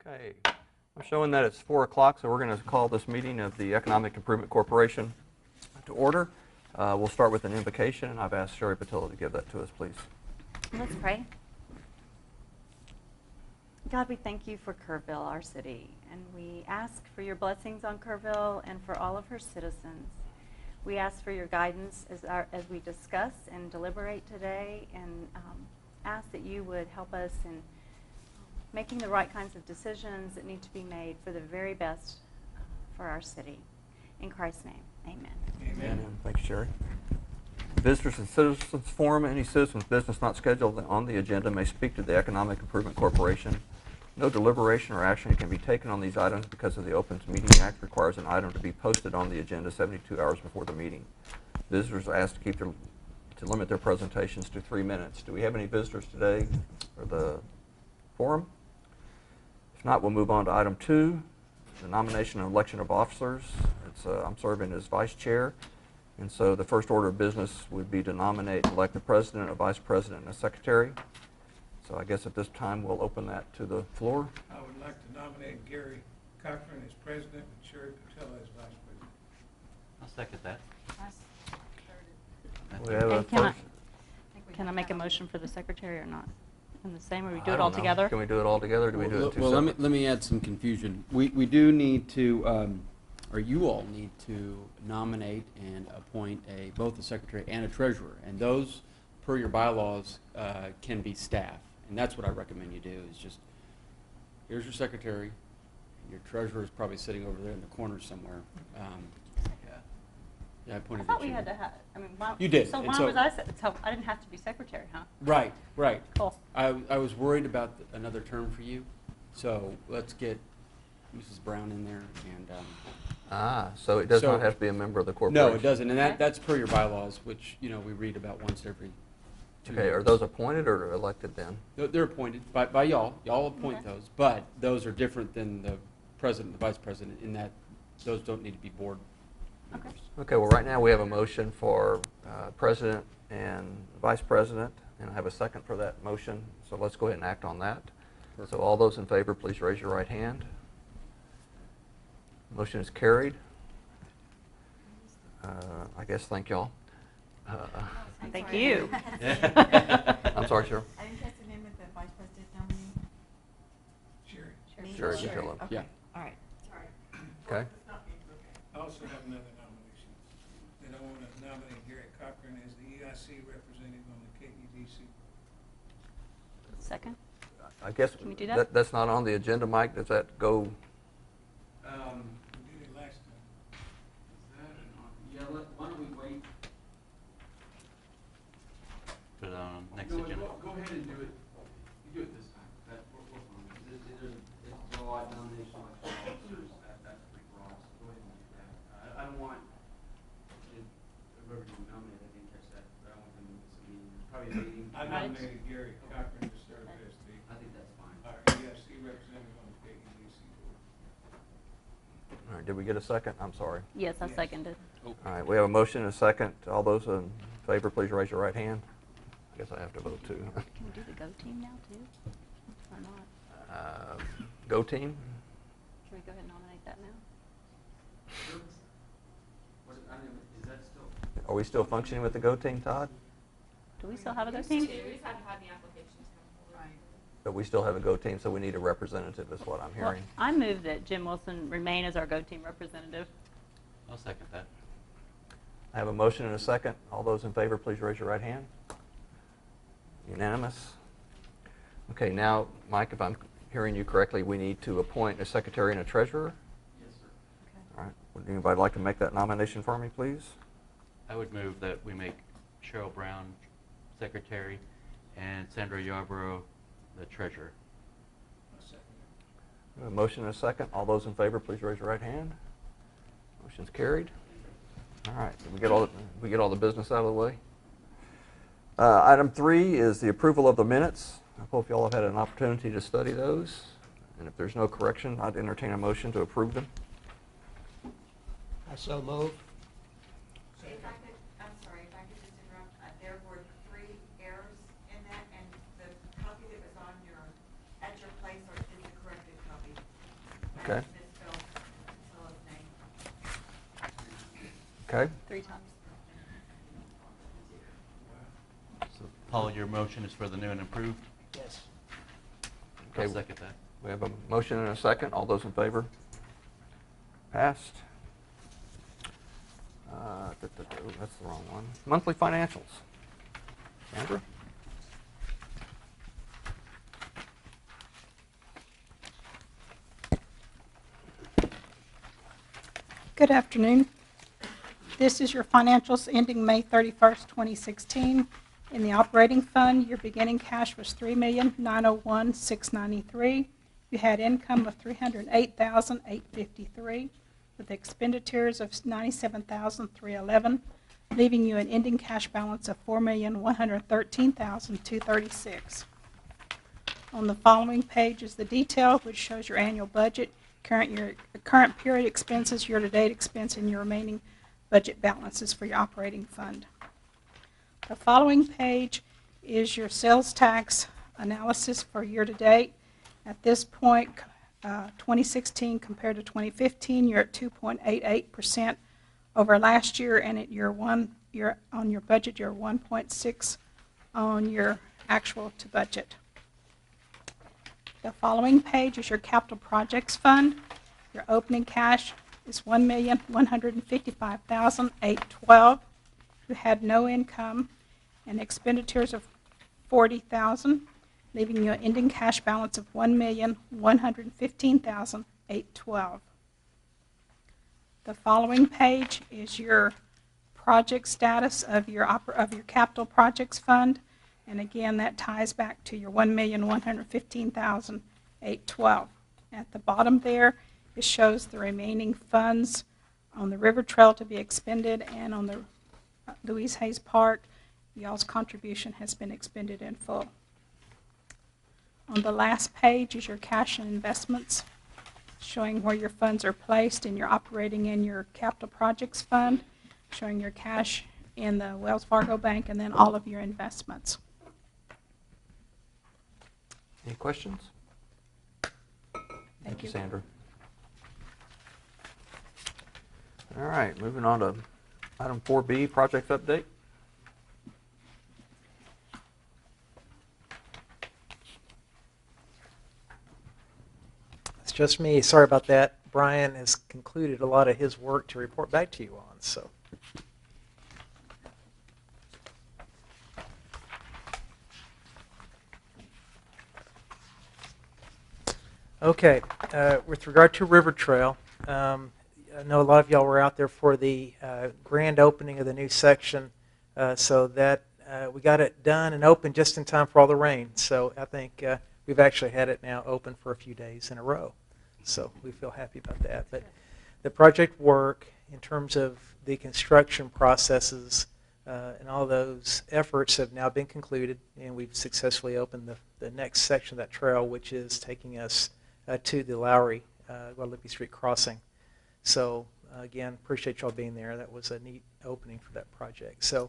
Okay, I'm showing that it's 4 o'clock, so we're going to call this meeting of the Economic Improvement Corporation to order. We'll start with an invocation, and I've asked Sherry Patilla to give that to us, please. Let's pray. God, we thank you for Kerrville, our city, and we ask for your blessings on Kerrville and for all of her citizens. We ask for your guidance as we discuss and deliberate today, and ask that you would help us in making the right kinds of decisions that need to be made for the very best for our city. In Christ's name, amen. Amen. Thanks, Sherry. Visitors and Citizens Forum. Any citizen's business not scheduled on the agenda may speak to the Economic Improvement Corporation. No deliberation or action can be taken on these items because of the Open Meeting Act requires an item to be posted on the agenda 72 hours before the meeting. Visitors are asked to limit their presentations to 3 minutes. Do we have any visitors today for the forum? If not, we'll move on to item 2, the nomination and election of officers. I'm serving as vice chair, and so the first order of business would be to nominate and elect the president, a vice president, and a secretary. So I guess at this time we'll open that to the floor. I would like to nominate Gary Cochran as president and Sherry Patilla as vice president. I'll second that. We have a And can I make a motion for the secretary or not? In the same, or we do it all together? Can we do it all together, or do we do it two Well, separate? let me add some confusion. We do need to, or you all need to nominate and appoint both a secretary and a treasurer. And those, per your bylaws, can be staff. And that's what I recommend you do, is just, here's your secretary, and your treasurer is probably sitting over there in the corner somewhere. Yeah, I pointed I at thought we you. had to have, You did, So and why so- was I, so I didn't have to be secretary, huh? Right, right. Cool. I was worried about another term for you, so let's get Mrs. Brown in there. And So it does So- not have to be a member of the corporation? no, it doesn't, and Okay. that's per your bylaws, which we read about once every 2 Okay, years. are those appointed or elected then? They're appointed by y'all. Y'all appoint Okay. those, but those are different than the president, the vice president, in that those don't need to be board members. Okay, well, right now we have a motion for president and vice president, and I have a second for that motion, so let's go ahead and act on that. Perfect. So all those in favor, please raise your right hand. Motion is carried. I guess, thank y'all. Thank you. I'm sorry, sir. I didn't catch the name of the vice president nominee. Sherry. Sherry Patilla. Okay. Yeah. All right. Sorry. Okay. I also have another nomination. That I want to nominate Gary Cochran as the EIC representative on the KEDC. Second? I guess Can we do that? that's not on the agenda, Mike. Does that go? We did it last time. Yeah, why don't we wait? Put it on next No, agenda. Go ahead and do it. You do it this time. We're fine. It's a broad nomination like officers. That's pretty broad. So go ahead and do that. I don't want whoever you nominate. I didn't catch that. But I don't want them to miss a meeting. Probably a meeting. I nominated Gary Cochran to serve as I think that's fine. our EIC representative on the KEDC board. All right, did we get a second? I'm sorry. Yes, I Yes. seconded. All right, we have a motion and a second. All those in favor, please raise your right hand. I guess I have to vote too. Can we do the go team now, too? Or not? Go team? Can we go ahead and nominate that now? Is that still? Are we still functioning with the go team, Todd? Do we still have a go team? We just haven't had the applications come forward. But we still have a go team, so we need a representative is what I'm Well, hearing. I move that Jim Wilson remain as our go team representative. I'll second that. I have a motion and a second. All those in favor, please raise your right hand. Unanimous. Okay, now, Mike, if I'm hearing you correctly, we need to appoint a secretary and a treasurer. Yes, sir. All right, would anybody like to make that nomination for me, please? I would move that we make Cheryl Brown secretary and Sandra Yarborough the treasurer. I second it. We have a motion and a second. All those in favor, please raise your right hand. Motion's carried. All right, did we get all the business out of the way? Item 3 is the approval of the minutes. I hope you all have had an opportunity to study those. And if there's no correction, I'd entertain a motion to approve them. I so move. If I could, I'm sorry, if I could just interrupt, there were 3 errors in that, and the copy that was on at your place is the corrected copy. Okay. misspelled Priscilla's name. Okay. 3 times. So, Paul, your motion is for the new and improved? Yes. Okay. I'll second that. We have a motion and a second. All those in favor? Passed. That's the wrong one. Monthly financials. Sandra? Good afternoon. This is your financials ending May 31st, 2016. In the operating fund, your beginning cash was $3,901,693. You had income of $308,853 with expenditures of $97,311, leaving you an ending cash balance of $4,113,236. On the following page is the detail, which shows your annual budget, current period expenses, year-to-date expense, and your remaining budget balances for your operating fund. The following page is your sales tax analysis for year-to-date. At this point, 2016 compared to 2015, you're at 2.88% over last year, and at on your budget, you're 1.6 on your actual to budget. The following page is your capital projects fund. Your opening cash is $1,155,812. You had no income and expenditures of $40,000, leaving you an ending cash balance of $1,115,812. The following page is your project status of your capital projects fund. And again, that ties back to your $1,115,812. At the bottom there, it shows the remaining funds on the River Trail to be expended, and on the Louise Hayes Park, y'all's contribution has been expended in full. On the last page is your cash and investments, showing where your funds are placed in your operating and your capital projects fund, showing your cash in the Wells Fargo Bank, and then all of your investments. Any questions? Thank you. Sandra. All right, moving on to item 4B, project update. It's just me. Sorry about that. Brian has concluded a lot of his work to report back to you on. So, okay, with regard to River Trail, I know a lot of y'all were out there for the grand opening of the new section, so that we got it done and open just in time for all the rain. So I think we've actually had it now open for a few days in a row. So we feel happy about that. But the project work in terms of the construction processes and all those efforts have now been concluded, and we've successfully opened the next section of that trail, which is taking us to the Lowry Guadalupe Street crossing. So again, appreciate y'all being there. That was a neat opening for that project. So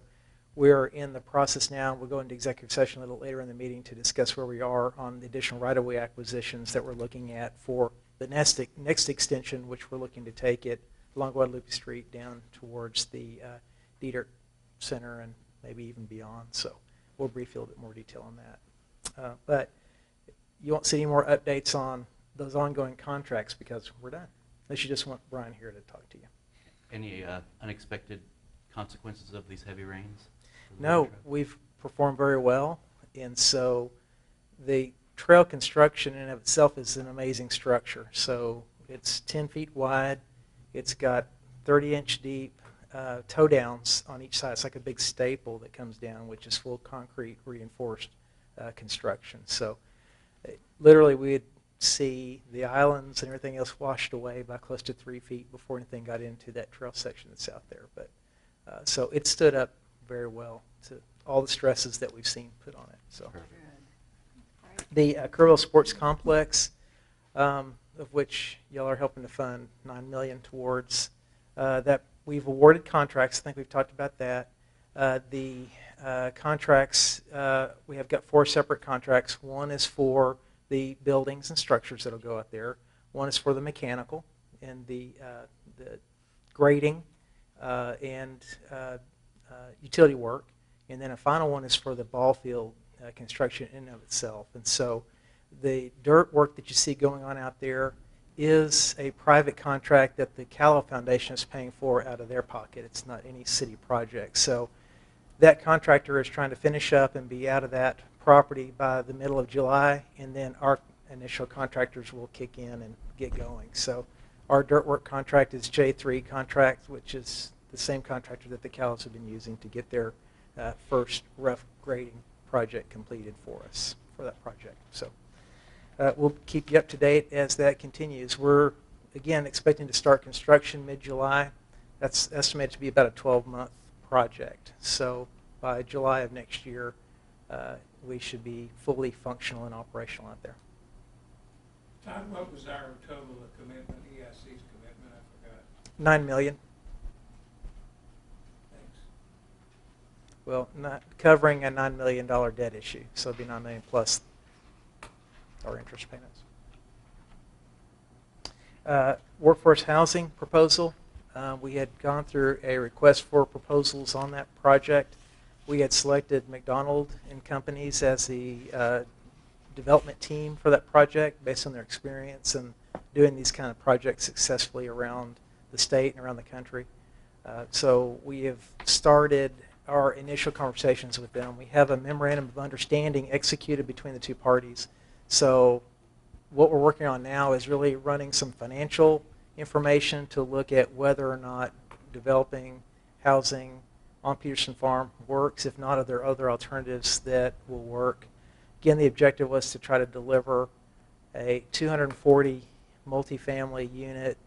we're in the process now. We'll go into executive session a little later in the meeting to discuss where we are on the additional right-of-way acquisitions that we're looking at for the next extension, which we're looking to take it along Guadalupe Street down towards the Dieter Center and maybe even beyond. So we'll brief you a little bit more detail on that. But you won't see any more updates on those ongoing contracts because we're done. Unless you just want Brian here to talk to you. Any unexpected consequences of these heavy rains? No, we've performed very well, and so the trail construction in and of itself is an amazing structure. So it's 10 feet wide. It's got 30-inch deep toe downs on each side. It's like a big staple that comes down, which is full concrete reinforced construction. So literally we'd see the islands and everything else washed away by close to 3 feet before anything got into that trail section that's out there. But so it stood up very well to all the stresses that we've seen put on it. So the Kerrville Sports Complex, of which y'all are helping to fund $9 million towards, that we've awarded contracts. I think we've talked about that. The contracts, we have got 4 separate contracts. One is for the buildings and structures that will go out there. One is for the mechanical and the grading and utility work. And then a final one is for the ball field construction in and of itself. And so the dirt work that you see going on out there is a private contract that the Callow Foundation is paying for out of their pocket. It's not any city project. So that contractor is trying to finish up and be out of that property by the middle of July, and then our initial contractors will kick in and get going. So our dirt work contract is J3 contract, which is the same contractor that the Callows have been using to get their first rough grading project completed for us for that project. So we'll keep you up to date as that continues. We're, again, expecting to start construction mid-July. That's estimated to be about a 12-month project. So by July of next year, we should be fully functional and operational out there. Todd, what was our total commitment, EIC's commitment? I forgot. $9 million. Thanks. Well, not covering a $9 million debt issue, so it'd be $9 million plus our interest payments. Workforce housing proposal. We had gone through a request for proposals on that project. We had selected McDonald and Companies as the development team for that project based on their experience and doing these kind of projects successfully around the state and around the country. So we have started our initial conversations with them. We have a memorandum of understanding executed between the two parties. So what we're working on now is really running some financial information to look at whether or not developing housing on Peterson Farm works. If not, are there other alternatives that will work? Again, the objective was to try to deliver a 240 multifamily unit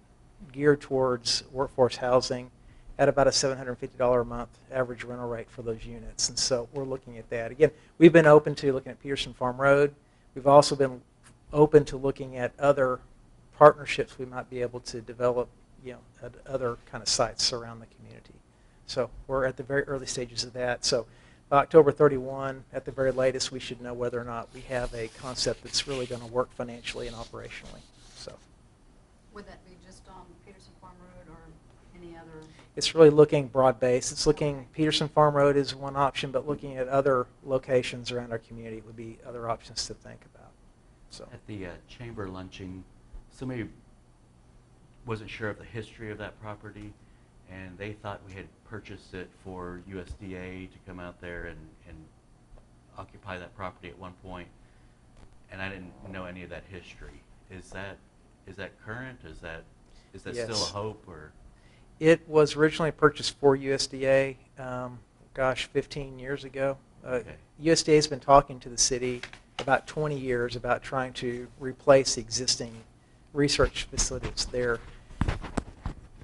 geared towards workforce housing at about a $750 a month average rental rate for those units. And so we're looking at that. Again, we've been open to looking at Peterson Farm Road. We've also been open to looking at other partnerships we might be able to develop, at other kind of sites around the community. So we're at the very early stages of that. So by October 31, at the very latest, we should know whether or not we have a concept that's really going to work financially and operationally. So Would that be just on Peterson Farm Road or any other? it's really looking broad-based. It's looking, Peterson Farm Road is one option, but looking at other locations around our community would be other options to think about. So At the chamber lunching, somebody wasn't sure of the history of that property, and they thought we had purchased it for USDA to come out there and occupy that property at one point, and I didn't know any of that history. Is that current? Is that Yes. still a hope? Or it was originally purchased for USDA, 15 years ago. Okay. USDA has been talking to the city about 20 years about trying to replace existing research facilities there.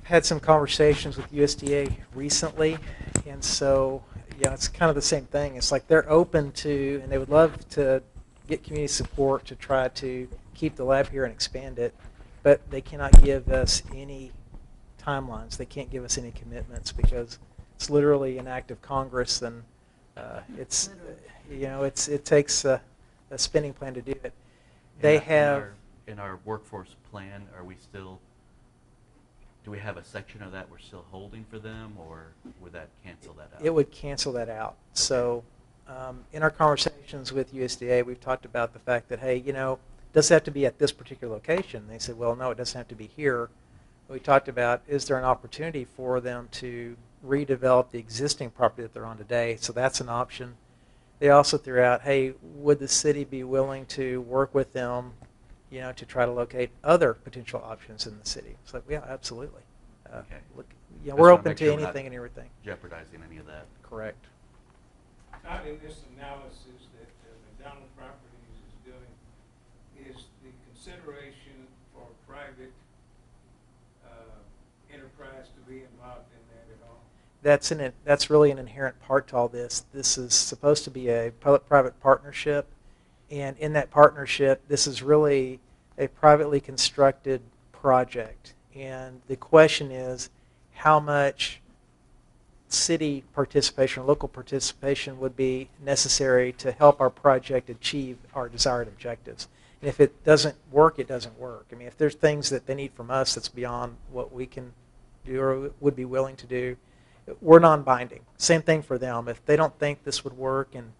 Had some conversations with USDA recently, and so it's kind of the same thing. It's like they're open to, and they would love to get community support to try to keep the lab here and expand it, but they cannot give us any timelines. They can't give us any commitments because it's literally an act of Congress, and it takes a spending plan to do it. They have in our workforce plan, do we have a section of that we're still holding for them, or would that cancel that out? It would cancel that out. So in our conversations with USDA, we've talked about the fact that, hey, does it have to be at this particular location? They said, well, no, it doesn't have to be here. We talked about, is there an opportunity for them to redevelop the existing property that they're on today? So that's an option. They also threw out, hey, would the city be willing to work with them, to try to locate other potential options in the city? It's like, yeah, absolutely. Okay. Look, Just we're wanna open make to sure we're not anything and everything. jeopardizing any of that. Correct. Todd, in this analysis that McDonald Properties is doing, is the consideration for private enterprise to be involved in that at all? That's really an inherent part to all this. This is supposed to be a public-private partnership, and in that partnership, this is really a privately constructed project. And the question is, how much city participation or local participation would be necessary to help our project achieve our desired objectives? And if it doesn't work, it doesn't work. I mean, if there's things that they need from us that's beyond what we can do or would be willing to do, we're non-binding. Same thing for them. If they don't think this would work, and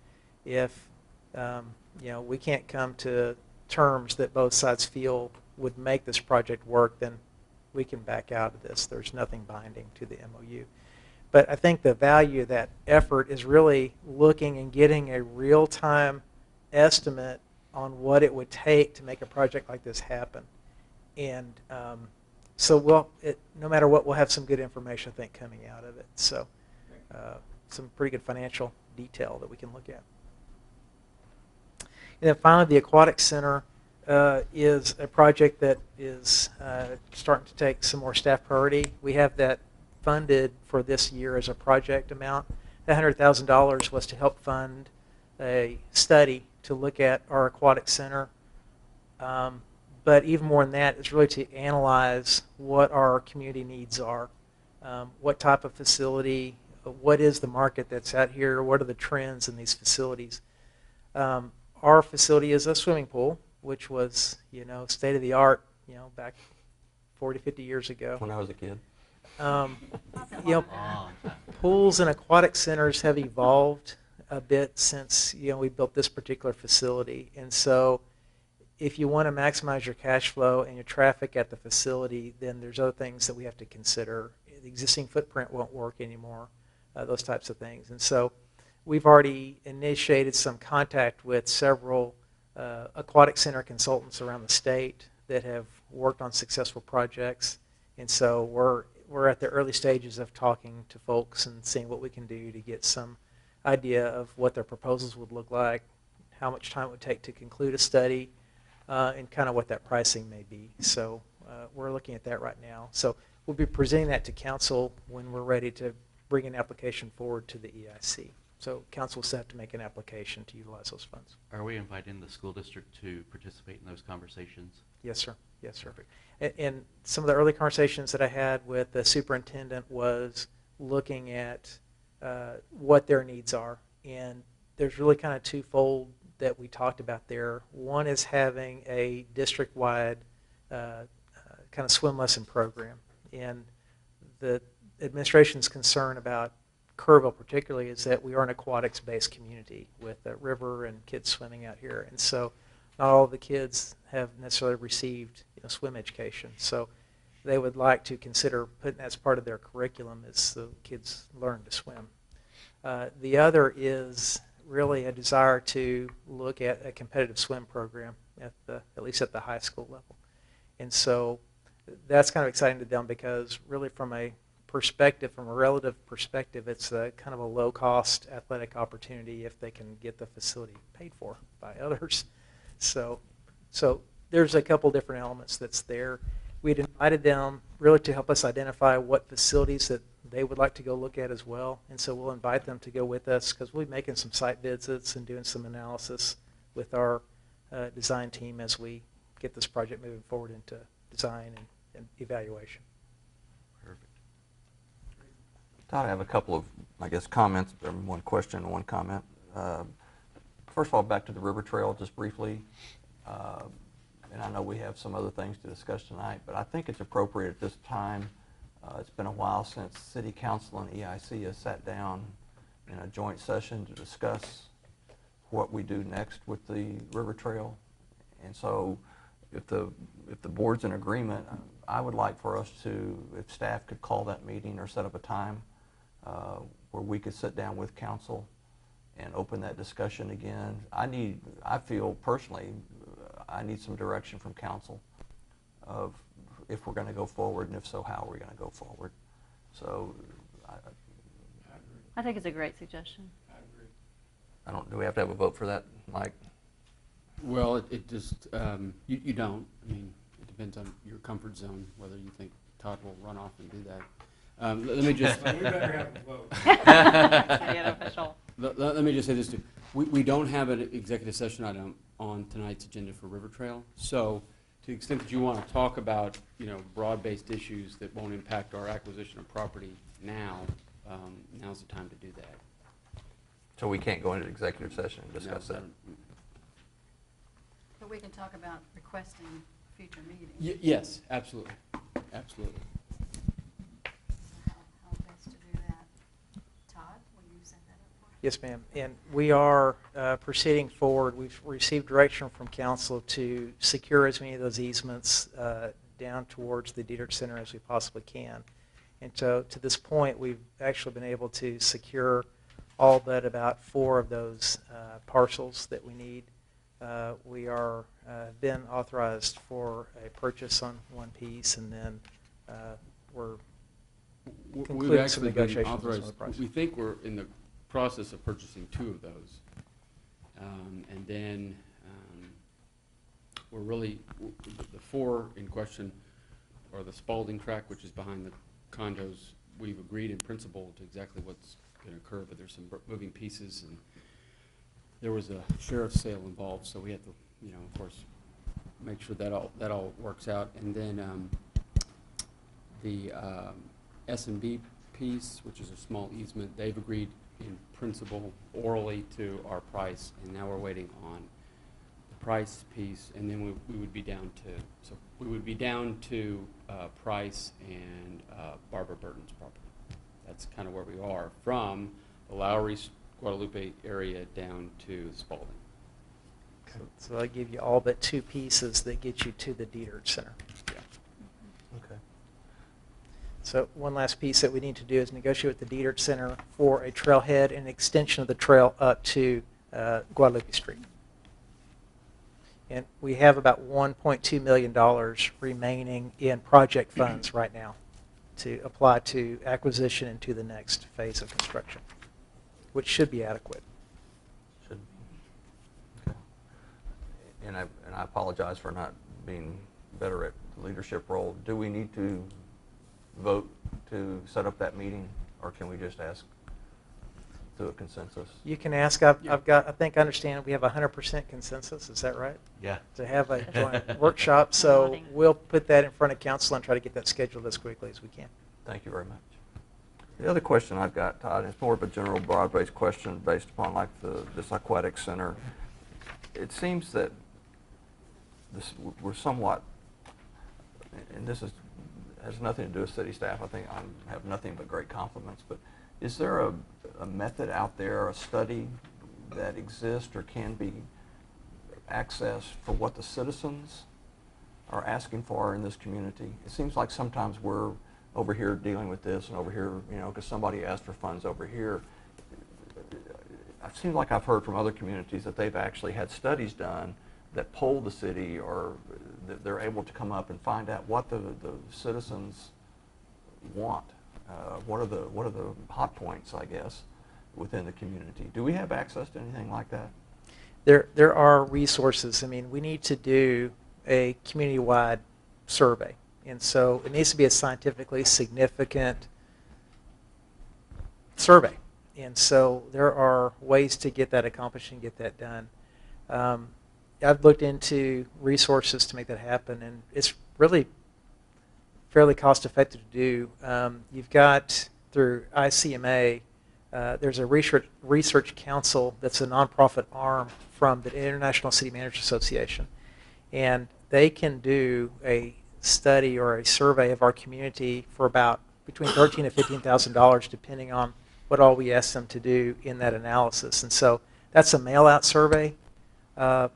if we can't come to terms that both sides feel would make this project work, then we can back out of this. There's nothing binding to the MOU. But I think the value of that effort is really looking and getting a real-time estimate on what it would take to make a project like this happen. And so no matter what, we'll have some good information, I think, coming out of it. So some pretty good financial detail that we can look at. And then finally, the Aquatic Center is a project that is starting to take some more staff priority. We have that funded for this year as a project amount. That $100,000 was to help fund a study to look at our aquatic center. But even more than that, it's really to analyze what our community needs are. What type of facility, what is the market that's out here, what are the trends in these facilities. Our facility is a swimming pool, which was, state of the art, back 40, 50 years ago. When I was a kid. Pools and aquatic centers have evolved a bit since we built this particular facility, and so if you want to maximize your cash flow and your traffic at the facility, then there's other things that we have to consider. The existing footprint won't work anymore, those types of things, and so we've already initiated some contact with several aquatic center consultants around the state that have worked on successful projects, and so we're at the early stages of talking to folks and seeing what we can do to get some idea of what their proposals would look like, how much time it would take to conclude a study, and kind of what that pricing may be. So we're looking at that right now. So we'll be presenting that to council when we're ready to bring an application forward to the EIC. So council will have to make an application to utilize those funds. Are we inviting the school district to participate in those conversations? Yes, sir. Yes, sir. And some of the early conversations that I had with the superintendent was looking at what their needs are. And there's really kind of twofold that we talked about there. One is having a district-wide kind of swim lesson program. And the administration's concern about Kerrville particularly is that we are an aquatics-based community with a river and kids swimming out here. And so not all of the kids have necessarily received swim education. So they would like to consider putting that as part of their curriculum as the kids learn to swim. The other is really a desire to look at a competitive swim program at least at the high school level. And so that's kind of exciting to them because really from a relative perspective, it's a kind of a low-cost athletic opportunity if they can get the facility paid for by others. So there's a couple different elements that's there. We'd invited them really to help us identify what facilities that they would like to go look at as well. And so we'll invite them to go with us because we'll be making some site visits and doing some analysis with our design team as we get this project moving forward into design and evaluation. Perfect. Todd, I have a couple of, comments, one question and one comment. First of all, back to the river trail just briefly. And I know we have some other things to discuss tonight, but I think it's appropriate at this time. It's been a while since City Council and EIC has sat down in a joint session to discuss what we do next with the river trail. And so if the board's in agreement, I would like for us to, if staff could call that meeting or set up a time where we could sit down with council and open that discussion again. I feel personally, I need some direction from council of if we're going to go forward, and if so, how are we going to go forward. So I think it's a great suggestion. I agree. Do we have to have a vote for that, Mike? Well, it just, you don't. I mean, it depends on your comfort zone, whether you think Todd will run off and do that. Let me just... We better have a vote. Get official. Let me just say this too. We don't have an executive session item on tonight's agenda for River Trail. So to the extent that you want to talk about, broad-based issues that won't impact our acquisition of property now, now's the time to do that. So we can't go into executive session and discuss that? So But we can talk about requesting future meetings. Yes, absolutely, absolutely. How best to do that? Todd, will you set that up for us? Yes, ma'am. And we are proceeding forward. We've received direction from council to secure as many of those easements down towards the Dietrich Center as we possibly can. And so to this point, we've actually been able to secure all but about 4 of those parcels that we need. We are been authorized for a purchase on one piece, and then we're We've concluding some actually been negotiations on authorized, the price. we think we're in the process of purchasing 2 of those. And then we're really, the 4 in question are the Spalding track, which is behind the condos. We've agreed in principle to exactly what's going to occur, but there's some moving pieces, and there was a sheriff's sale involved, so we have to, you know, of course, make sure that all works out. And then the S&B piece, which is a small easement, they've agreed in principle orally to our price, and now we're waiting on the price piece, and then we would be down to Price and Barbara Burton's property. That's kind of where we are from the Lowry, Guadalupe area down to Spalding. Okay. So I give you all but 2 pieces that get you to the Dietrich Center. Yeah. Okay. So one last piece that we need to do is negotiate with the Dietrich Center for a trailhead and an extension of the trail up to Guadalupe Street. And we have about $1.2 million remaining in project funds right now to apply to acquisition and to the next phase of construction, which should be adequate. Should be. Okay. And I apologize for not being better at the leadership role. Do we need to vote to set up that meeting, or can we just ask to a consensus? You can ask. I've got. I think I understand. We have 100% consensus. Is that right? Yeah. To have a joint workshop. So Nodding. we'll put that in front of council and try to get that scheduled as quickly as we can. Thank you very much. The other question I've got, Todd, is more of a general broad-based question based upon like this aquatic center. It seems that we're somewhat, and this has nothing to do with city staff. I think I have nothing but great compliments. But is there a method out there, a study that exists or can be accessed for what the citizens are asking for in this community? It seems like sometimes we're over here dealing with this and over here, you know, because somebody asked for funds over here. It seems like I've heard from other communities that they've actually had studies done that poll the city, or that they're able to come up and find out what the citizens want. What are the hot points, I guess, within the community? Do we have access to anything like that? There are resources. I mean, we need to do a community-wide survey. And so it needs to be a scientifically significant survey. And so there are ways to get that accomplished and get that done. I've looked into resources to make that happen, and it's really fairly cost-effective to do. You've got, through ICMA, there's a research council that's a nonprofit arm from the International City Managers Association. And they can do a study or a survey of our community for about between $13,000 and $15,000, depending on what all we ask them to do in that analysis. And so that's a mail-out survey.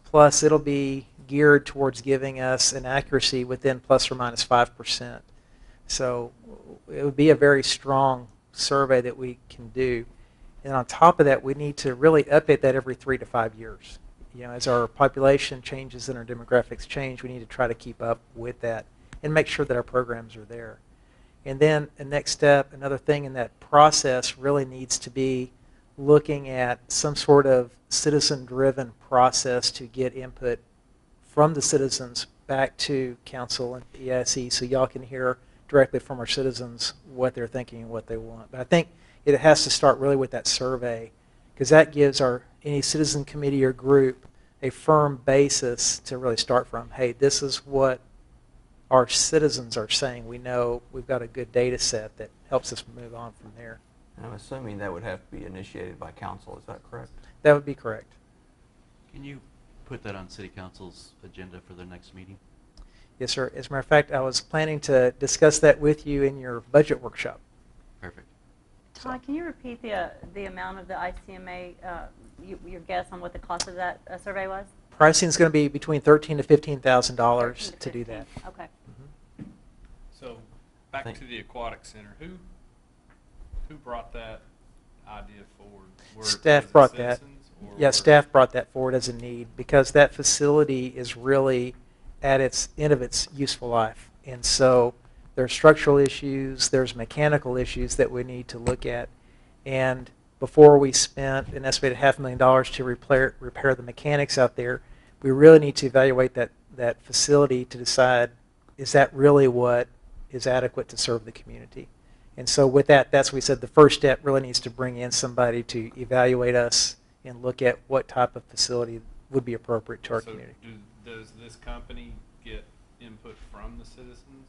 Plus, it'll be geared towards giving us an accuracy within plus or minus 5%. So it would be a very strong survey that we can do. And on top of that, we need to really update that every 3 to 5 years. You know, as our population changes and our demographics change, we need to try to keep up with that and make sure that our programs are there. And then the next step, another thing in that process really needs to be looking at some sort of citizen-driven process to get input from the citizens back to council and EIC, so y'all can hear directly from our citizens what they're thinking and what they want. But I think it has to start really with that survey, because that gives any citizen committee or group a firm basis to really start from. Hey, this is what our citizens are saying. We know we've got a good data set that helps us move on from there. And I'm assuming that would have to be initiated by council. Is that correct? That would be correct. Can you put that on City Council's agenda for the next meeting? Yes, sir. As a matter of fact, I was planning to discuss that with you in your budget workshop. Perfect. Todd, can you repeat the amount of the ICMA, your guess on what the cost of that survey was? Pricing is going to be between $13,000 to $15,000 to do that. Okay. So, back Thank- to the aquatic center. Who brought that idea forward? Staff was it brought that. citizens, or Yeah, were- staff brought that forward as a need because that facility is really at its end of its useful life. And so there's structural issues, there's mechanical issues that we need to look at. And before we spent an estimated $500,000 to repair the mechanics out there, we really need to evaluate that facility to decide, is that really what is adequate to serve the community? And so with that, that's what we said the first step really needs to bring in somebody to evaluate us and look at what type of facility would be appropriate to our so community. Does this company get input from the citizens?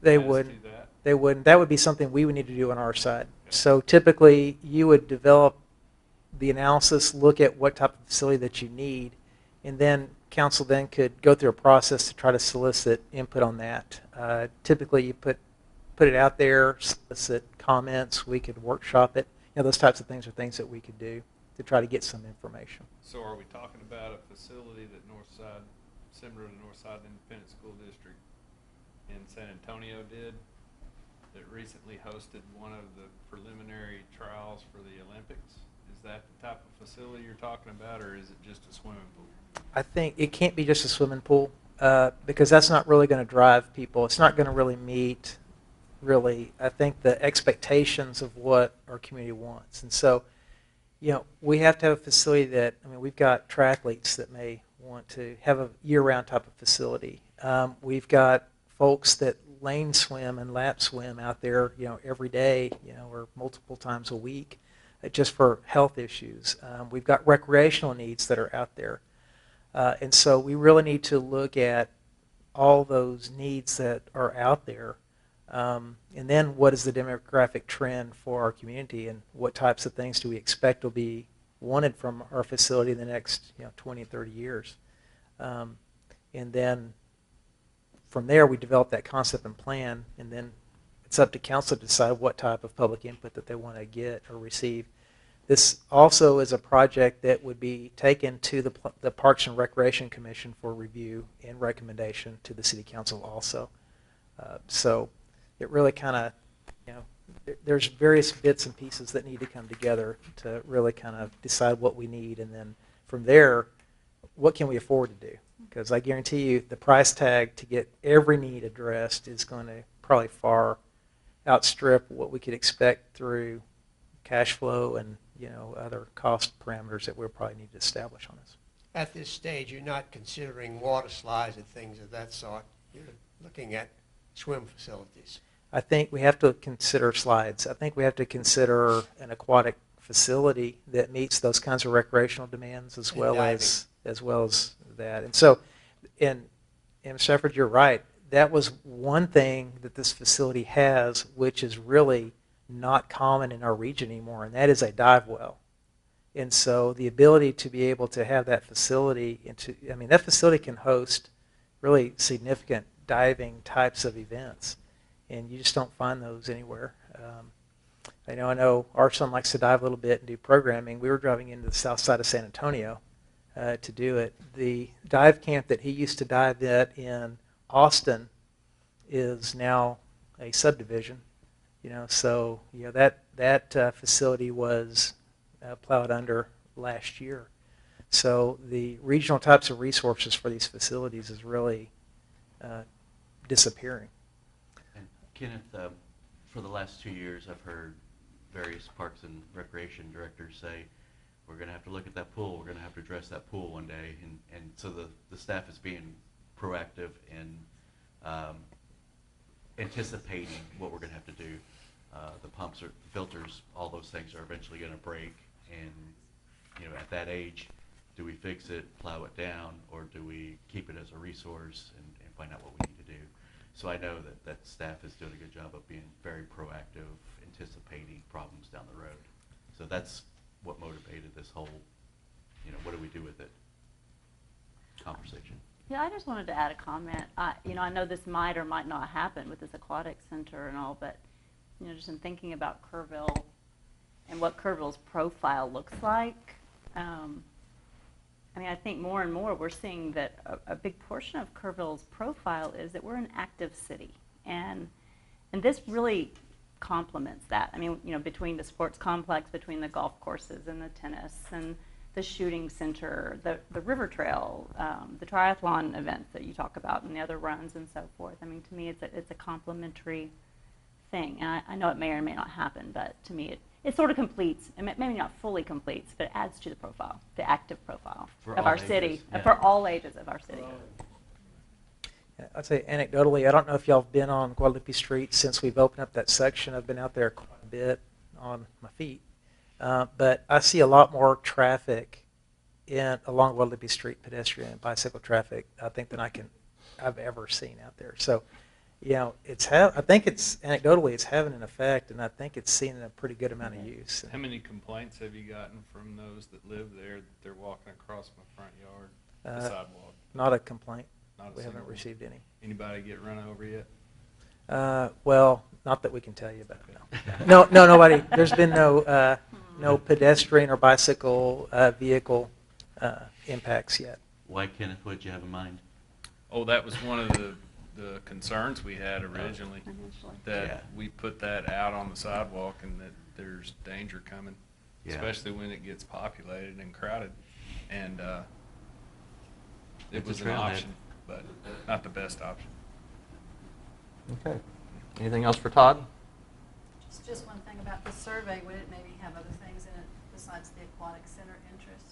They as would. to that? They wouldn't. That would be something we would need to do on our side. So typically, you would develop the analysis, look at what type of facility that you need, and then council then could go through a process to try to solicit input on that. Typically, you put it out there, solicit comments. We could workshop it. Those types of things are things that we could do to try to get some information. So are we talking about a facility that Northside, similar to Northside Independent School District in San Antonio did, that recently hosted one of the preliminary trials for the Olympics? Is that the type of facility you're talking about, or is it just a swimming pool? I think it can't be just a swimming pool because that's not really going to drive people. It's not going to really meet, I think, the expectations of what our community wants. And so, we have to have a facility that, we've got triathletes that may want to have a year-round type of facility. We've got folks that lane swim and lap swim out there, every day, or multiple times a week, just for health issues. We've got recreational needs that are out there. And so we really need to look at all those needs that are out there. And then what is the demographic trend for our community, and what types of things do we expect will be wanted from our facility in the next 20, 30 years. And then from there, we develop that concept and plan, and then it's up to council to decide what type of public input that they want to get or receive. This also is a project that would be taken to the Parks and Recreation Commission for review and recommendation to the City Council also. So it really kind of, there's various bits and pieces that need to come together to really kind of decide what we need, and then from there, what can we afford to do? Because I guarantee you the price tag to get every need addressed is going to probably far outstrip what we could expect through cash flow and other cost parameters that we'll probably need to establish on this. At this stage, you're not considering water slides and things of that sort. You're looking at swim facilities. I think we have to consider slides. I think we have to consider an aquatic facility that meets those kinds of recreational demands as well as that. And so, and Shepard, you're right. That was one thing that this facility has, which is really not common in our region anymore, and that is a dive well. And so the ability to be able to have that facility, that facility can host really significant diving types of events, and you just don't find those anywhere. I know our son likes to dive a little bit and do programming. We were driving into the south side of San Antonio to do it. The dive camp that he used to dive at in Austin is now a subdivision. So that facility was plowed under last year. So the regional types of resources for these facilities is really disappearing. And Kenneth, for the last 2 years, I've heard various parks and recreation directors say, we're going to have to look at that pool, we're going to have to address that pool one day. And so the staff is being proactive in anticipating what we're going to have to do. The pumps or filters, all those things are eventually going to break. And at that age, do we fix it, plow it down, or do we keep it as a resource and find out what we need to do? So I know that staff is doing a good job of being very proactive, anticipating problems down the road. So that's what motivated this whole, what do we do with it? conversation. Yeah, I just wanted to add a comment. I know this might or might not happen with this aquatic center and all, but just in thinking about Kerrville and what Kerrville's profile looks like, I think more and more we're seeing that a big portion of Kerrville's profile is that we're an active city, and this really complements that. Between the sports complex, between the golf courses and the tennis and the shooting center, the river trail, the triathlon events that you talk about, and the other runs and so forth. To me, it's a complementary thing. And I know it may or may not happen, but to me, it sort of completes, and maybe not fully completes, but it adds to the profile, the active profile of our city, for all ages of our city. Yeah, I'd say anecdotally, I don't know if y'all have been on Guadalupe Street since we've opened up that section. I've been out there quite a bit on my feet. But I see a lot more traffic along Guadalupe Street, pedestrian and bicycle traffic, I think, than I've ever seen out there. So, I think it's anecdotally it's having an effect, and I think it's seeing a pretty good amount of use. How many complaints have you gotten from those that live there that they're walking across my front yard, the sidewalk? Not a complaint. Not We haven't single. received any. Anybody get run over yet? Well, not that we can tell you about. No, nobody. There's been no pedestrian or bicycle vehicle impacts yet. Why, Kenneth? What did you have in mind? Oh, that was one of the concerns we had originally, that we put that out on the sidewalk and that there's danger coming, especially when it gets populated and crowded. And it was an option, but not the best option. Okay. Anything else for Todd? Just one thing about the survey, would it maybe have other things in it besides the aquatic center interest?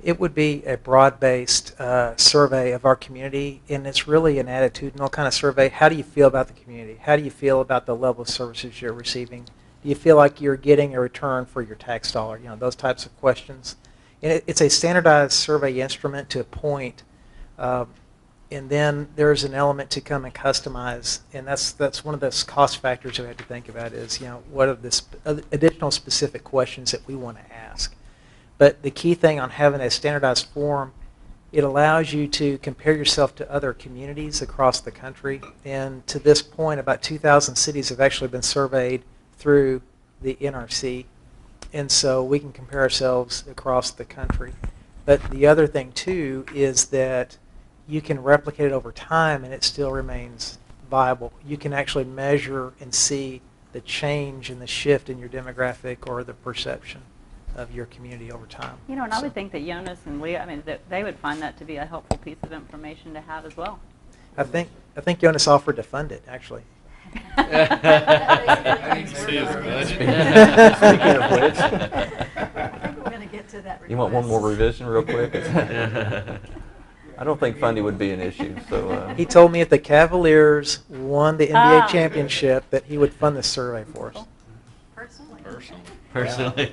It would be a broad-based survey of our community, and it's really an attitudinal kind of survey. How do you feel about the community? How do you feel about the level of services you're receiving? Do you feel like you're getting a return for your tax dollar? Those types of questions. And it's a standardized survey instrument to a point, and then there's an element to come and customize, and that's one of those cost factors we have to think about is, what are the additional specific questions that we want to ask. But the key thing on having a standardized form, it allows you to compare yourself to other communities across the country. And to this point, about 2,000 cities have actually been surveyed through the NRC. And so we can compare ourselves across the country. But the other thing, too, is that you can replicate it over time and it still remains viable. You can actually measure and see the change and the shift in your demographic or the perception of your community over time. And I would think that Jonas and Leah, that they would find that to be a helpful piece of information to have as well. I think Jonas offered to fund it, actually. I need to see his budget. Speaking of which, We're going to get to that request. you want one more revision real quick? I don't think funding would be an issue. So He told me if the Cavaliers won the NBA championship that he would fund the survey for us. Personally.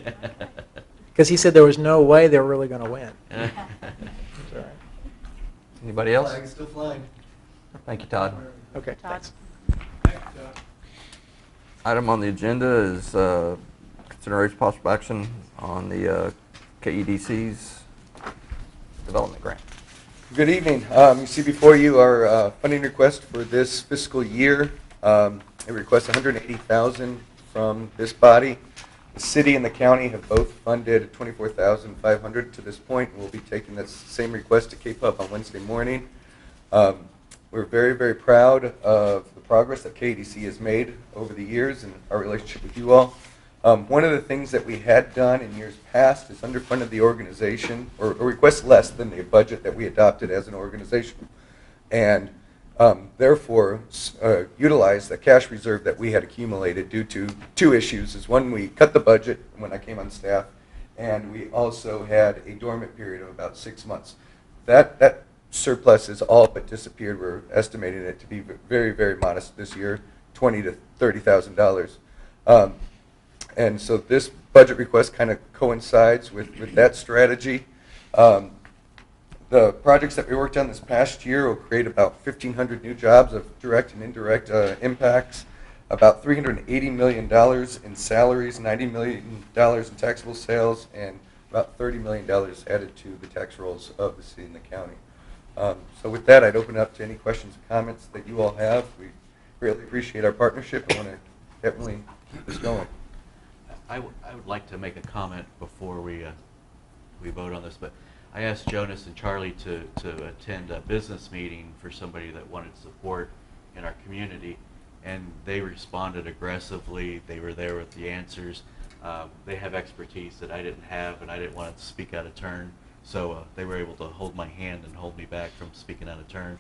Because he said there was no way they were really going to win. All right. Anybody else? Flag's still flying. Thank you, Todd. Okay, Todd? thanks. Item on the agenda is consideration possible action on the KEDC's development grant. Good evening. You see before you our funding request for this fiscal year. It requests $180,000 from this body. The city and the county have both funded $24,500 to this point, and we'll be taking that same request to K-Pub on Wednesday morning. We're very, very proud of the progress that KDC has made over the years and our relationship with you all. One of the things that we had done in years past is underfunded the organization, or request less than the budget that we adopted as an organization, and therefore utilized the cash reserve that we had accumulated due to two issues. Is one, we cut the budget when I came on staff, and we also had a dormant period of about 6 months. That surplus is all but disappeared. We're estimating it to be very, very modest this year, $20,000 to $30,000. And so this budget request kind of coincides with that strategy. The projects that we worked on this past year will create about 1,500 new jobs of direct and indirect impacts, about $380 million in salaries, $90 million in taxable sales, and about $30 million added to the tax rolls of the city and the county. So with that, I'd open it up to any questions or comments that you all have. We greatly appreciate our partnership and want to definitely keep this going. I would like to make a comment before we vote on this, but I asked Jonas and Charlie to attend a business meeting for somebody that wanted support in our community, and they responded aggressively. They were there with the answers. They have expertise that I didn't have, and I didn't want to speak out of turn, so they were able to hold my hand and hold me back from speaking out of turn.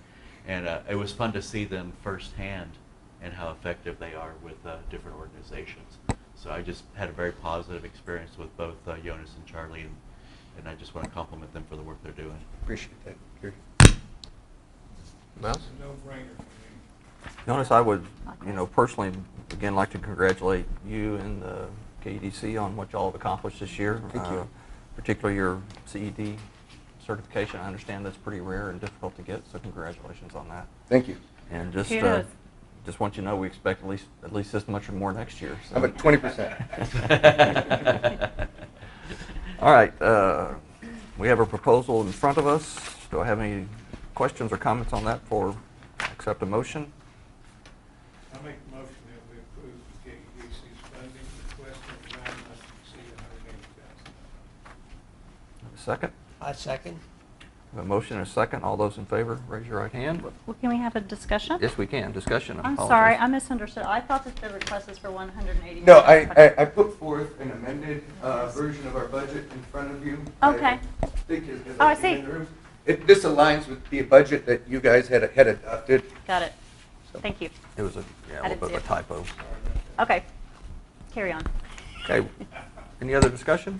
And it was fun to see them firsthand and how effective they are with different organizations. So I just had a very positive experience with both Jonas and Charlie, and I just want to compliment them for the work they're doing. Appreciate that. Gary. Mouse? It's a no-brainer for me. Jonas, I would, personally, again, like to congratulate you and the KEDC on what y'all have accomplished this year. Thank you. Particularly your CED certification. I understand that's pretty rare and difficult to get, so congratulations on that. Thank you. And just Kudos. just want you to know we expect at least this much or more next year. So. How about 20%? All right. We have a proposal in front of us. Do I have any questions or comments on that before I accept a motion? I make a motion that we approve the KEDC's funding request in the amount not to exceed $180,000. Second? I second. We have a motion and a second. All those in favor, raise your right hand. Well, can we have a discussion? Yes, we can. Discussion. I'm apologize. sorry, I misunderstood. I thought that the request is for 180. No, I put forth an amended version of our budget in front of you. Okay. I think it- Oh, I see. This aligns with the budget that you guys had adopted. Got it. Thank you. It was a I little didn't bit see of a it. typo. Okay. Carry on. Okay. Any other discussion?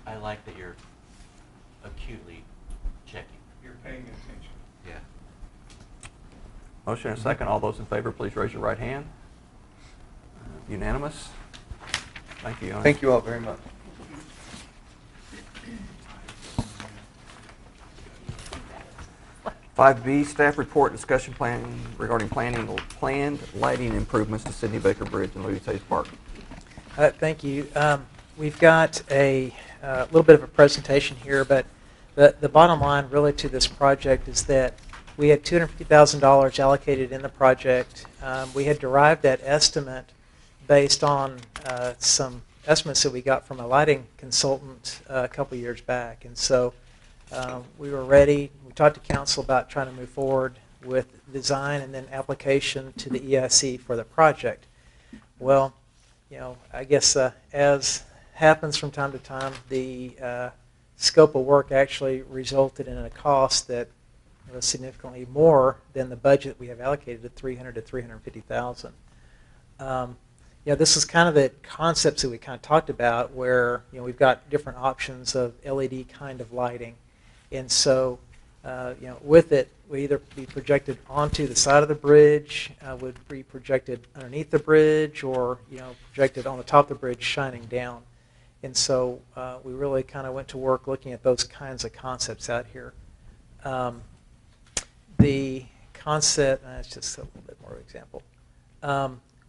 I like that you're acutely checking. You're paying attention. Yeah. Motion and a second. All those in favor, please raise your right hand. Unanimous. Thank you. Thank you all very much. 5B, staff report discussion planning regarding planned lighting improvements to Sidney Baker Bridge and Louis Hayes Park. Thank you. We've got a little bit of a presentation here, but the bottom line really to this project is that we had $250,000 allocated in the project. We had derived that estimate based on some estimates that we got from a lighting consultant a couple years back. And so we were ready. We talked to council about trying to move forward with design and then application to the EIC for the project. Well, I guess as happens from time to time, the scope of work actually resulted in a cost that was significantly more than the budget we have allocated at $300,000 to $350,000. This is kind of the concepts that we kind of talked about, where we've got different options of LED kind of lighting, and so with it, we either be projected onto the side of the bridge, would be projected underneath the bridge, or projected on the top of the bridge, shining down. And so we really kind of went to work looking at those kinds of concepts out here. The concept, that's just a little bit more of an example.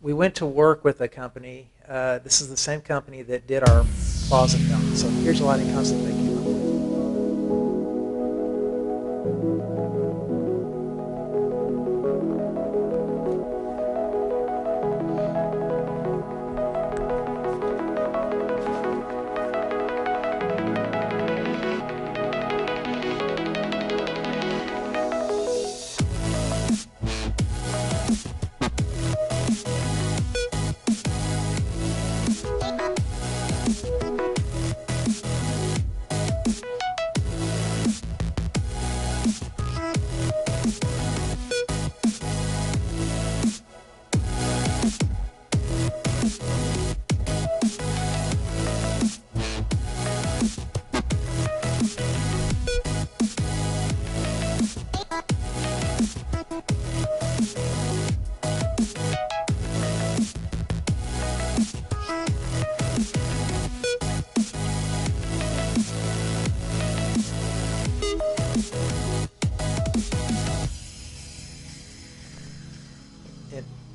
We went to work with a company. This is the same company that did our plaza fountain. So here's a lighting concept they came up with.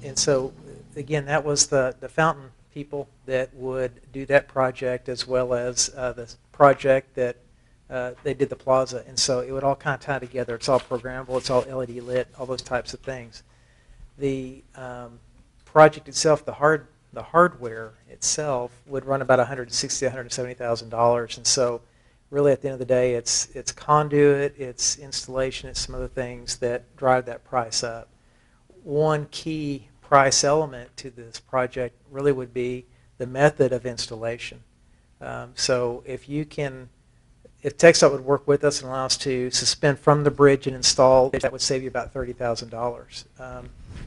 And so, again, that was the fountain people that would do that project, as well as the project that they did the plaza, and so it would all kind of tie together. It's all programmable, it's all LED lit, all those types of things. The project itself, the hardware itself would run about $160,000 to $170,000, and so really at the end of the day, it's conduit, it's installation, it's some other things that drive that price up. One key price element to this project really would be the method of installation. So if TxDOT would work with us and allow us to suspend from the bridge and install, that would save you about $30,000.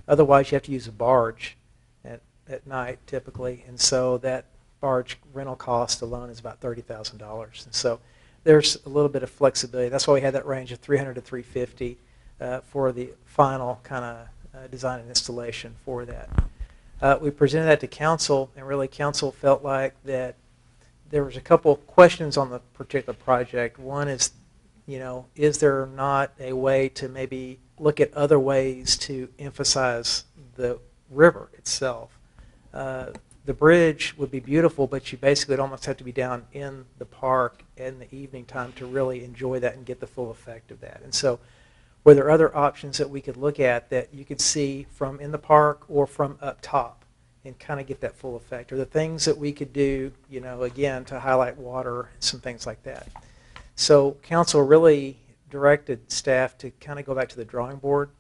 Otherwise, you have to use a barge at night typically, and so that barge rental cost alone is about $30,000. And so there's a little bit of flexibility. That's why we had that range of $300 to $350 for the final kind of design and installation for that. We presented that to council, and really council felt like that there was a couple questions on the particular project. One is, is there not a way to maybe look at other ways to emphasize the river itself? The bridge would be beautiful, but you basically would almost have to be down in the park in the evening time to really enjoy that and get the full effect of that. And so were there other options that we could look at that you could see from in the park or from up top and kind of get that full effect? Or the things that we could do, again, to highlight water and some things like that. So council really directed staff to kind of go back to the drawing board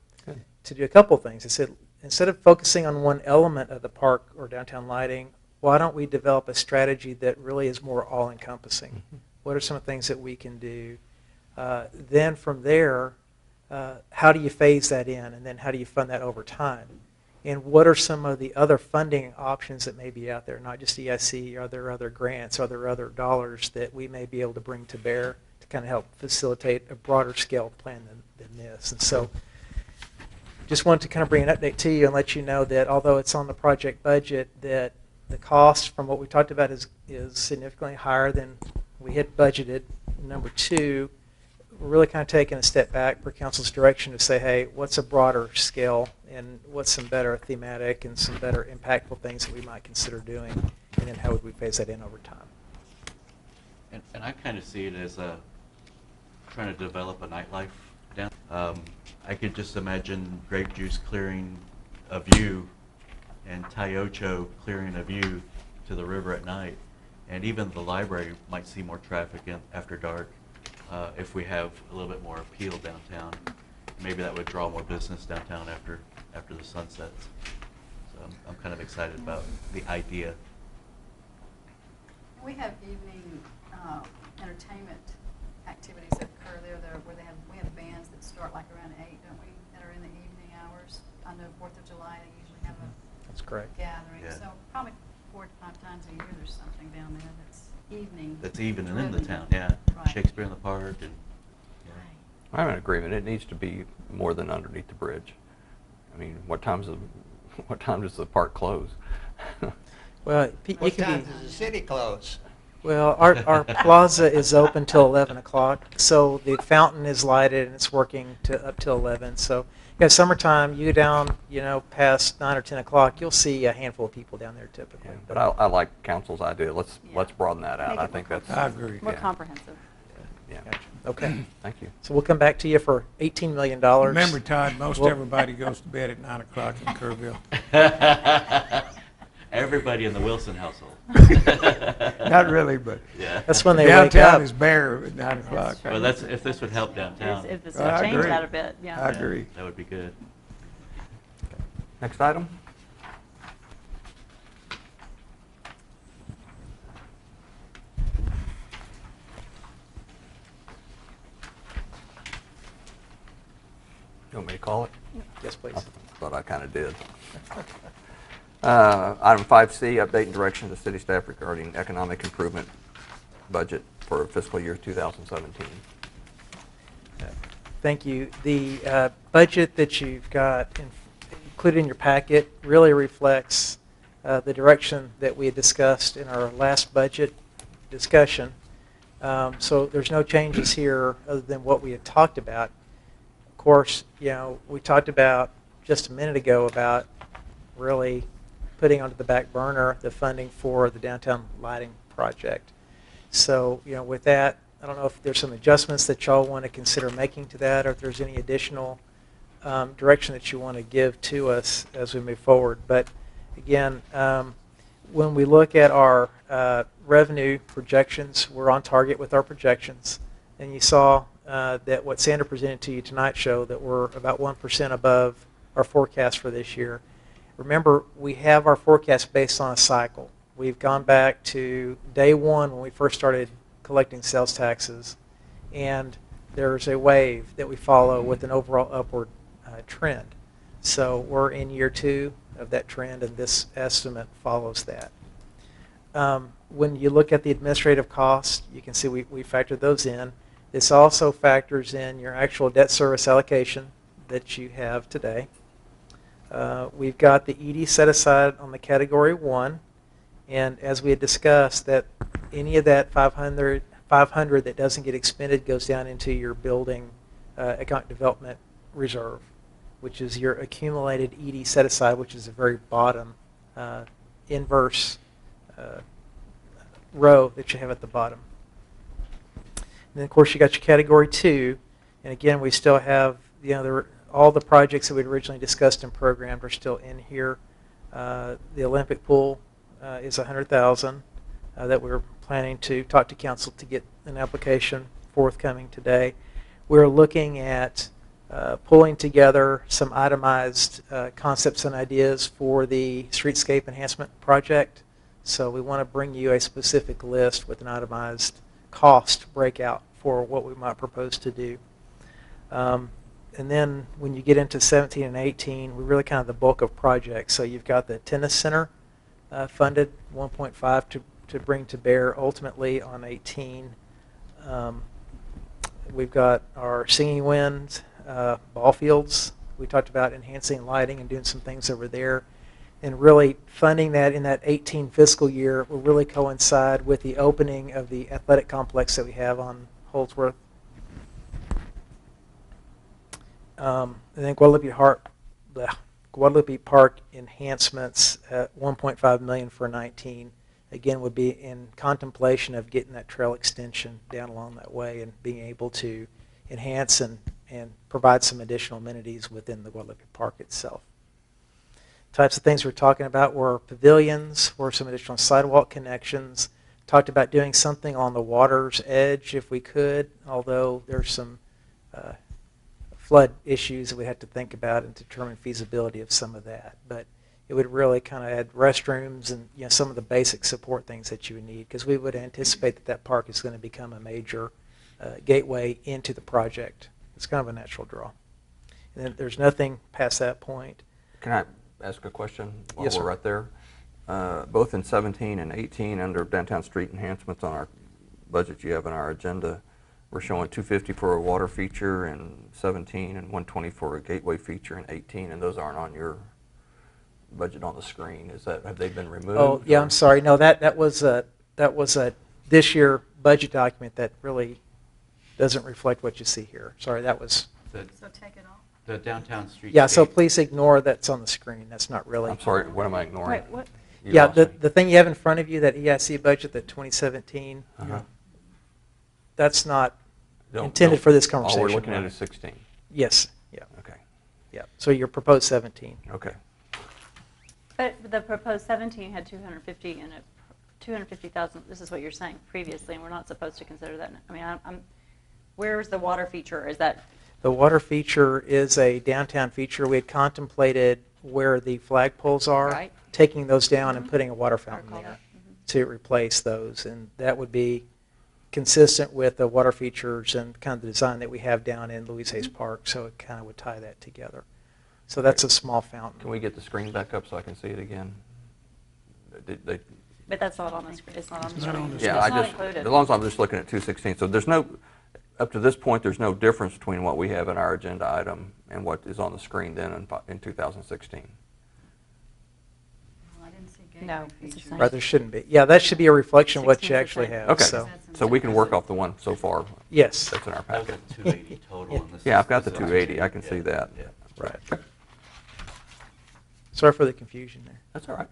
to do a couple things. They said, instead of focusing on one element of the park or downtown lighting, why don't we develop a strategy that really is more all-encompassing? Mm-hmm. What are some of the things that we can do? Then from there, how do you phase that in? And then how do you fund that over time? And what are some of the other funding options that may be out there? Not just EIC, are there other grants? Are there other dollars that we may be able to bring to bear to kind of help facilitate a broader scale plan than this? And so just wanted to kind of bring an update to you and let you know that although it's on the project budget, that the cost from what we talked about is significantly higher than we had budgeted. Number two, we're really kind of taking a step back per council's direction to say, hey, what's a broader scale and what's some better thematic and some better impactful things that we might consider doing, and then how would we phase that in over time? And I kind of see it as trying to develop a nightlife down. I could just imagine Grape Juice clearing a view and Tayocho clearing a view to the river at night. And even the library might see more traffic after dark if we have a little bit more appeal downtown. Maybe that would draw more business downtown after the sun sets. So I'm kind of excited about the idea. We have evening entertainment activities that occur there where we have bands that start like around 8, don't we, that are in the evening hours. I know 4th of July they usually have That's correct. gathering. Yeah. So probably 4 to 5 times a year there's something down there that's evening. That's even and in the driven. town, yeah. Right. Shakespeare in the Park. And I'm in agreement. It needs to be more than underneath the bridge. I mean, what time does the park close? Well, What time does the city close? Well, our plaza is open till 11 o'clock, so the fountain is lighted and it's working up till 11. So, summertime, you go down, past 9 or 10 o'clock, you'll see a handful of people down there typically. Yeah, but I like council's idea. Let's broaden that out. Make I it think more that's I agree. more Yeah. comprehensive. yeah. Gotcha. Okay. Thank you. So we'll come back to you for $18 million. Remember, Todd, most Well- everybody goes to bed at 9 o'clock in Kerrville. Everybody in the Wilson household. Not really, but Yeah. That's when they wake downtown up. is bare at 9 o'clock. Well, if this would help downtown, If this I would change agree. that a bit, yeah. I agree. that would be good. Next item. You want me to call it? Yes, please. I thought I kind of did. Item 5C, update and direction to city staff regarding economic improvement budget for fiscal year 2017. Thank you. The budget that you've got included in your packet really reflects the direction that we had discussed in our last budget discussion. So there's no changes here other than what we had talked about. Of course, we talked about just a minute ago about really putting onto the back burner the funding for the downtown lighting project. So, with that I don't know if there's some adjustments that y'all want to consider making to that, or if there's any additional direction that you want to give to us as we move forward. But again, when we look at our revenue projections, we're on target with our projections. And you saw that what Sandra presented to you tonight showed that we're about 1% above our forecast for this year. Remember, we have our forecast based on a cycle. We've gone back to day one when we first started collecting sales taxes, and there's a wave that we follow with an overall upward trend. So we're in year 2 of that trend, and this estimate follows that. When you look at the administrative costs, you can see we factored those in. This also factors in your actual debt service allocation that you have today. We've got the ED set aside on the category 1, and as we had discussed, that any of that 500 that doesn't get expended goes down into your building economic development reserve, which is your accumulated ED set aside, which is the very bottom inverse row that you have at the bottom. And then, of course, you got your category 2, and again, we still have all the projects that we'd originally discussed and programmed are still in here. The Olympic pool is $100,000 that we're planning to talk to council to get an application forthcoming today. We're looking at pulling together some itemized concepts and ideas for the streetscape enhancement project. So we want to bring you a specific list with an itemized cost breakout for what we might propose to do. And then when you get into 17 and 18, we're really kind of the bulk of projects. So you've got the tennis center funded, 1.5 to bring to bear ultimately on 18. We've got our Singing Wind ball fields. We talked about enhancing lighting and doing some things over there. And really funding that in that 18 fiscal year will really coincide with the opening of the athletic complex that we have on Holdsworth. And then Guadalupe Park enhancements at $1.5 million for 19. Again, would be in contemplation of getting that trail extension down along that way and being able to enhance and provide some additional amenities within the Guadalupe Park itself. Types of things we're talking about were pavilions, were some additional sidewalk connections. Talked about doing something on the water's edge if we could, although there's some flood issues that we had to think about and determine feasibility of some of that. But it would really kind of add restrooms and some of the basic support things that you would need, because we would anticipate that that park is going to become a major gateway into the project. It's kind of a natural draw. And then there's nothing past that point. Can I ask a question while Yes, we're sir. right there? Both in 17 and 18 under downtown street enhancements on our budget you have in our agenda, we're showing $250 for a water feature in 17 and $120 for a gateway feature in 18, and those aren't on your budget on the screen. Have they been removed? Oh, yeah, or? I'm sorry. No, that was a this year budget document that really doesn't reflect what you see here. Sorry, that was. The, So take it off. the downtown street. Yeah, so please ignore that's on the screen. That's not really. I'm sorry, what am I ignoring? Wait, what? You Yeah, lost me. the thing you have in front of you, that EIC budget, that 2017, Uh-huh. that's not Don't- intended don't- for this All conversation. we're looking at is 16. Yes, yeah, Okay, yeah. So your proposed 17. okay. But the proposed 17 had 250 in it, 250,000. This is what you're saying previously, and we're not supposed to consider that. I mean, where's the water feature? Is that? The water feature is a downtown feature. We had contemplated where the flagpoles are, Right. taking those down and putting a water fountain recall there that. to replace those. And that would be consistent with the water features and kind of the design that we have down in Louise Hayes Park, so it kind of would tie that together. So that's a small fountain. Can we get the screen back up so I can see it again? But that's not on the screen. It's not on the screen. Yeah, It's not included. as long as I'm just looking at 216. So there's no, up to this point, there's no difference between what we have in our agenda item and what is on the screen then in 2016. Well, I didn't see gateway No, it's the feature. same. Right, there shouldn't be. Yeah, that should be a reflection of what 16's you the actually same. have. Okay, So, so we can work off the one so far yes, that's in our That was packet. at 280 total. and this Yeah, is- I've got the this is 280. I can yeah, see that. Yeah. right. Sorry for the confusion there. That's all right.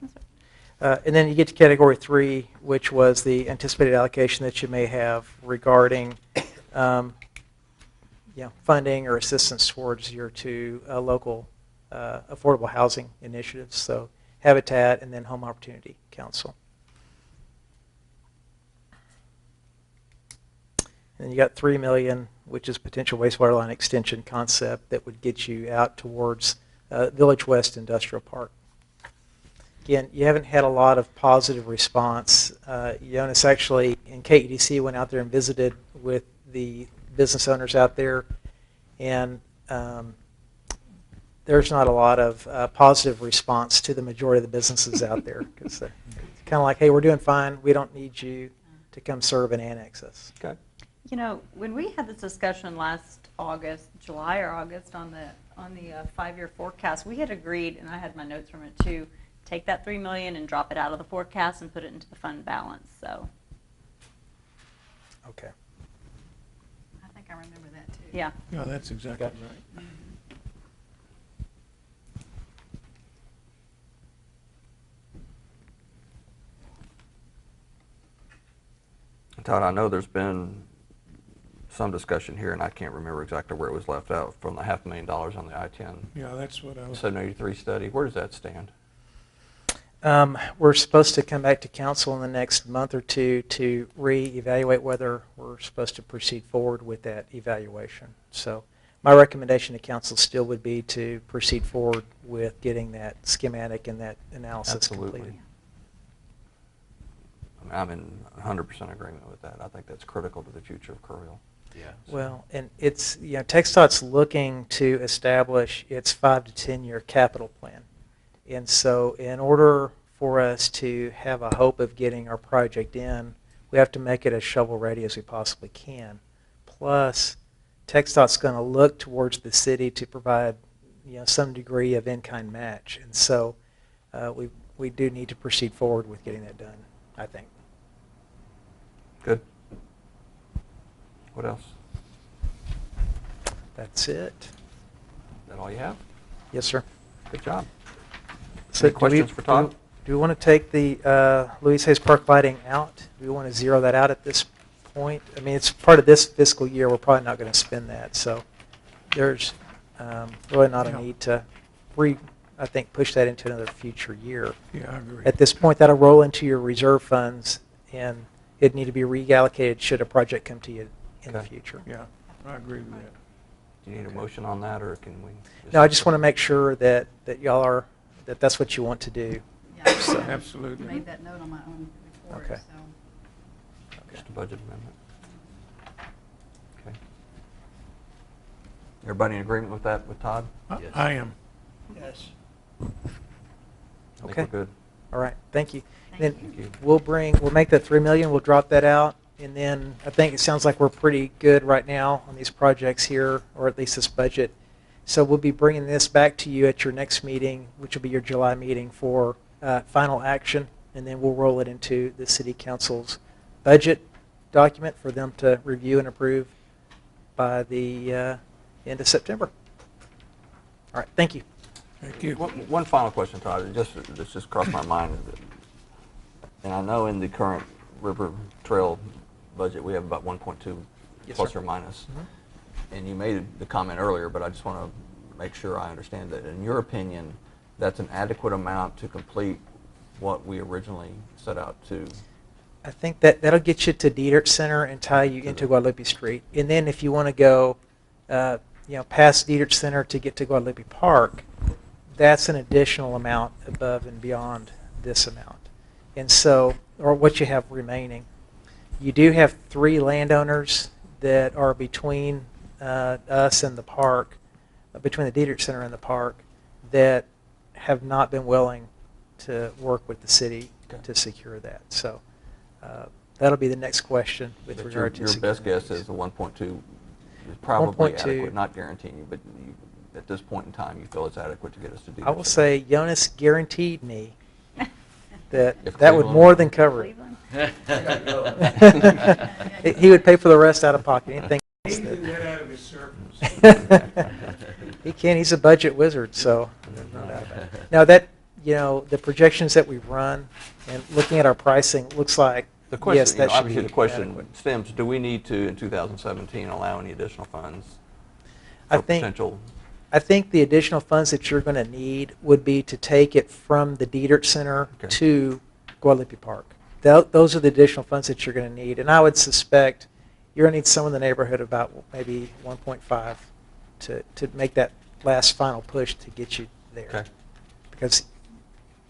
And then you get to category 3, which was the anticipated allocation that you may have regarding funding or assistance towards your 2 local affordable housing initiatives. So Habitat and then Home Opportunity Council. And then you got $3 million, which is potential wastewater line extension concept that would get you out towards Village West Industrial Park. Again, you haven't had a lot of positive response. Jonas actually in KEDC went out there and visited with the business owners out there, and there's not a lot of positive response to the majority of the businesses out there, because they're kind of like, hey, we're doing fine. We don't need you to come serve and annex us. Okay. You know, when we had this discussion last August, July or August, on the 5-year forecast, we had agreed, and I had my notes from it too, take that $3 million and drop it out of the forecast and put it into the fund balance. So. Okay. I think I remember that too. Yeah. Yeah, that's exactly right. Todd, I know there's been some discussion here, and I can't remember exactly where it was left out, from the $500,000 on the I-10 Yeah, that's what I was. 783 study. Where does that stand? We're supposed to come back to council in the next month or 2 to re-evaluate whether we're supposed to proceed forward with that evaluation. So my recommendation to council still would be to proceed forward with getting that schematic and that analysis completed. I'm in 100% agreement with that. I think that's critical to the future of Kerrville. Yeah. Well, and it's, TxDOT's looking to establish its 5 to 10-year capital plan. And so in order for us to have a hope of getting our project in, we have to make it as shovel-ready as we possibly can. Plus, TxDOT's going to look towards the city to provide, some degree of in-kind match. And so we do need to proceed forward with getting that done, I think. Good. What else? That's it. Is that all you have? Yes, sir. Good job. So Any questions for Todd? Do we want to take the Louise Hayes Park lighting out? Do we want to zero that out at this point? I mean, it's part of this fiscal year. We're probably not going to spend that. So there's really not a need to I think, push that into another future year. Yeah, I agree. At this point, that'll roll into your reserve funds, and it'd need to be reallocated should a project come to you in the future. Yeah, I agree with that. Do you need a motion on that, or can we? No, I just want to make sure that y'all are, that's what you want to do. Yeah, So. Absolutely. I made that note on my own report. Okay. So. Just a budget amendment. Okay. Everybody in agreement with that, with Todd? Yes. I am. Yes. I think Okay. we're good. All right, thank you. Thank Then you. we'll make that $3 million, we'll drop that out, and then I think it sounds like we're pretty good right now on these projects here, or at least this budget. So we'll be bringing this back to you at your next meeting, which will be your July meeting, for final action, and then we'll roll it into the City Council's budget document for them to review and approve by the end of September. All right, thank you. Thank you. One final question, Todd. This just crossed my mind. And I know in the current River Trail budget, we have about 1.2 Yes, plus sir. or minus. Mm-hmm. And you made the comment earlier, but I just want to make sure I understand that. In your opinion, that's an adequate amount to complete what we originally set out to? I think that'll get you to Diederich Center and tie you into Guadalupe Street. And then if you want to go, past Diederich Center to get to Guadalupe Park, that's an additional amount above and beyond this amount. And so, or what you have remaining. You do have 3 landowners that are between us and the park, between the Diederich Center and the park, that have not been willing to work with the city to secure that. So that'll be the next question with But regard to your best securing guess these. is the 1.2 is probably 1.2. adequate, not guaranteeing you, but at this point in time, you feel it's adequate to get us to do I will say Jonas guaranteed me that If that would Cleveland- more than cover it. Cleveland? He would pay for the rest out of pocket. Anything He else can do that- that out of his surplus. He can. He's a budget wizard, so there's no doubt about it. Now that the projections that we've run and looking at our pricing, looks like, The question, yes, that should obviously be the question adequate. stems, do we need to, in 2017, allow any additional funds I for think- potential? I think the additional funds that you're going to need would be to take it from the Diedert Center Okay. to Guadalupe Park. Those are the additional funds that you're going to need. And I would suspect you're going to need some in the neighborhood of about maybe 1.5 to make that last final push to get you there. Okay. Because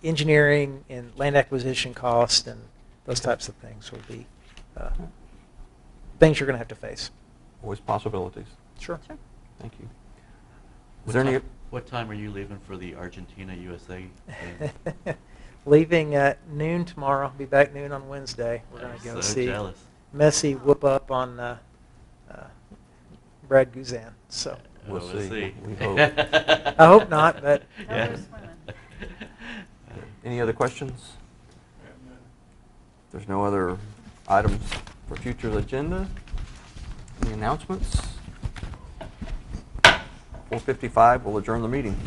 engineering and land acquisition cost and those types of things will be things you're going to have to face. Always possibilities. Sure. Thank you. What Is there any? time- What time are you leaving for the Argentina-USA game? Leaving at noon tomorrow. Be back noon on Wednesday. We're going to go So see jealous. Messi whoop up on Brad Guzan. So We'll Oh, see. We hope. I hope not, but No, Yeah. we're swimming. Any other questions? If there's no other items for future agenda, any announcements? 4:55, we'll adjourn the meeting.